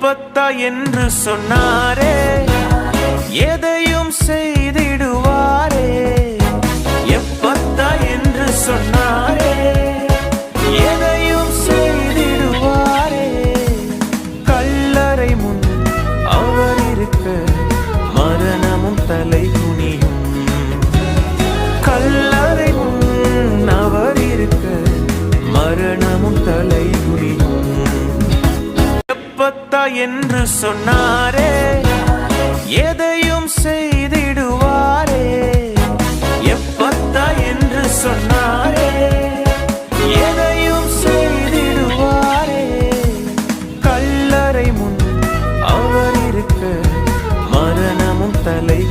எப்பத்தா என்று சொன்னாரே, எதையும் செய்திடுவாரே. எப்பத்தா என்று சொன்னாரே, எதையும் செய்திடுவாரே. கல்லறை முன் அவர் இருக்க மரணமும் தலை குனியும். கல்லறை முன் அவர் இருக்க மரணமும் தலை குனியும். எப்பத்தா என்று சொன்னாரே, எதையும் செய்திடுவாரே. எப்பத்தா என்று சொன்னாரே, எதையும் செய்திடுவாரே. கல்லறை முன் அவர் இருக்க மரணமும் தலை